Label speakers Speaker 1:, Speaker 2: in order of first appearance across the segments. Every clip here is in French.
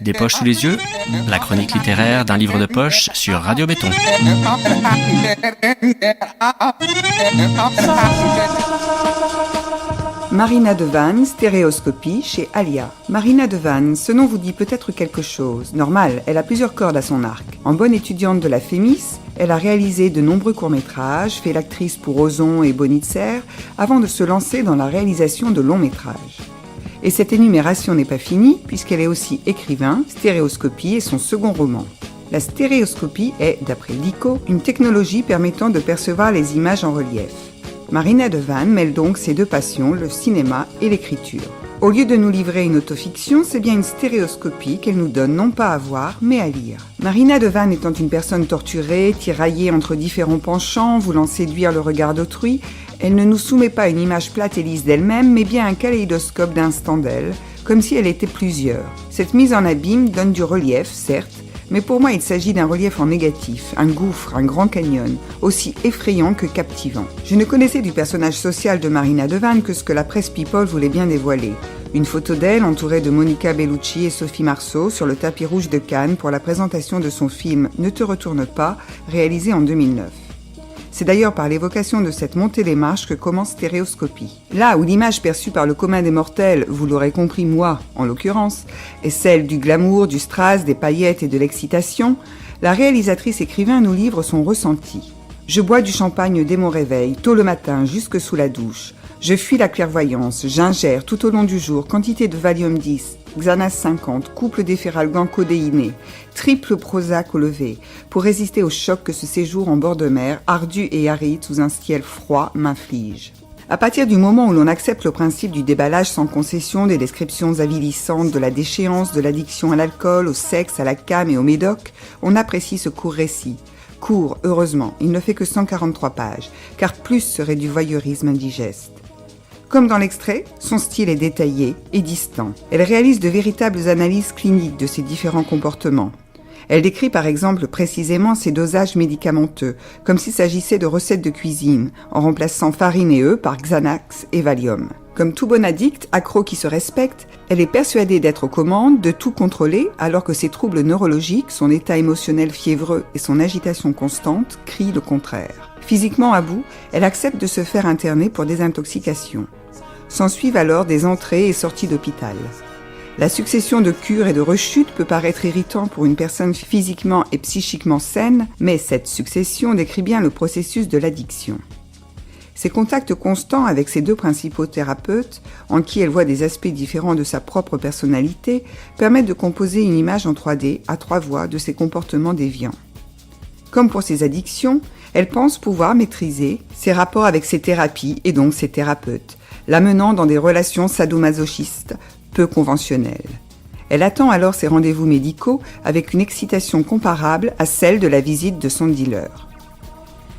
Speaker 1: Des poches sous les yeux, la chronique littéraire d'un livre de poche sur Radio Béton.
Speaker 2: Marina de Vannes, stéréoscopie chez Alia. Marina de Vannes, ce nom vous dit peut-être quelque chose. Normal, elle a plusieurs cordes à son arc. En bonne étudiante de la Fémis, elle a réalisé de nombreux courts-métrages, fait l'actrice pour Ozon et Bonitzer, avant de se lancer dans la réalisation de longs-métrages. Et cette énumération n'est pas finie, puisqu'elle est aussi écrivain, Stéréoscopie est son second roman. La stéréoscopie est, d'après Lico, une technologie permettant de percevoir les images en relief. Marina de Vannes mêle donc ses deux passions, le cinéma et l'écriture. Au lieu de nous livrer une autofiction, c'est bien une stéréoscopie qu'elle nous donne non pas à voir, mais à lire. Marina de Vannes étant une personne torturée, tiraillée entre différents penchants, voulant séduire le regard d'autrui, elle ne nous soumet pas une image plate et lisse d'elle-même, mais bien un kaléidoscope d'instants d'elle, comme si elle était plusieurs. Cette mise en abîme donne du relief, certes, mais pour moi il s'agit d'un relief en négatif, un gouffre, un grand canyon, aussi effrayant que captivant. Je ne connaissais du personnage social de Marina de Vannes que ce que la presse People voulait bien dévoiler. Une photo d'elle entourée de Monica Bellucci et Sophie Marceau sur le tapis rouge de Cannes pour la présentation de son film Ne te retourne pas, réalisé en 2009. C'est d'ailleurs par l'évocation de cette montée des marches que commence Stéréoscopie. Là où l'image perçue par le commun des mortels, vous l'aurez compris moi en l'occurrence, est celle du glamour, du strass, des paillettes et de l'excitation, la réalisatrice-écrivain nous livre son ressenti. Je bois du champagne dès mon réveil, tôt le matin, jusque sous la douche. Je fuis la clairvoyance, j'ingère tout au long du jour quantité de Valium 10, Xanax 50, couple d'Efferalgan codéiné, triple Prozac au lever, pour résister au choc que ce séjour en bord de mer, ardu et aride sous un ciel froid, m'inflige. À partir du moment où l'on accepte le principe du déballage sans concession des descriptions avilissantes de la déchéance, de l'addiction à l'alcool, au sexe, à la cam et au médoc, on apprécie ce court récit. Court, heureusement, il ne fait que 143 pages, car plus serait du voyeurisme indigeste. Comme dans l'extrait, son style est détaillé et distant. Elle réalise de véritables analyses cliniques de ses différents comportements. Elle décrit par exemple précisément ses dosages médicamenteux, comme s'il s'agissait de recettes de cuisine, en remplaçant farine et œufs par Xanax et Valium. Comme tout bon addict, accro qui se respecte, elle est persuadée d'être aux commandes, de tout contrôler, alors que ses troubles neurologiques, son état émotionnel fiévreux et son agitation constante crient le contraire. Physiquement à bout, elle accepte de se faire interner pour désintoxication. S'ensuivent alors des entrées et sorties d'hôpital. La succession de cures et de rechutes peut paraître irritant pour une personne physiquement et psychiquement saine, mais cette succession décrit bien le processus de l'addiction. Ses contacts constants avec ses deux principaux thérapeutes, en qui elle voit des aspects différents de sa propre personnalité, permettent de composer une image en 3D à 3 voix de ses comportements déviants. Comme pour ses addictions, elle pense pouvoir maîtriser ses rapports avec ses thérapies et donc ses thérapeutes, l'amenant dans des relations sadomasochistes peu conventionnelles. Elle attend alors ses rendez-vous médicaux avec une excitation comparable à celle de la visite de son dealer.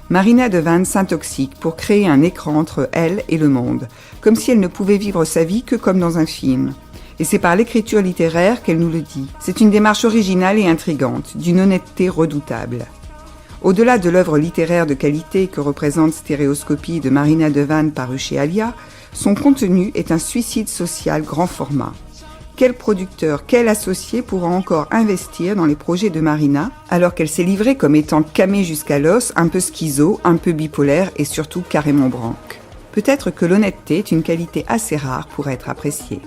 Speaker 2: Marina de Vannes s'intoxique pour créer un écran entre elle et le monde, comme si elle ne pouvait vivre sa vie que comme dans un film. Et c'est par l'écriture littéraire qu'elle nous le dit. C'est une démarche originale et intrigante, d'une honnêteté redoutable. Au-delà de l'œuvre littéraire de qualité que représente Stéréoscopie de Marina de Vannes parue chez Alia, son contenu est un suicide social grand format. Quel producteur, quel associé pourra encore investir dans les projets de Marina, alors qu'elle s'est livrée comme étant camée jusqu'à l'os, un peu schizo, un peu bipolaire et surtout carrément branque. Peut-être que l'honnêteté est une qualité assez rare pour être appréciée.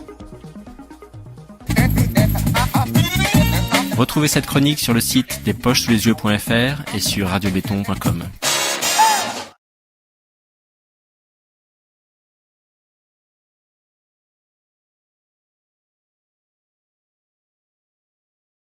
Speaker 1: Retrouvez cette chronique sur le site despochesouslesyeux.fr et sur radiobéton.com.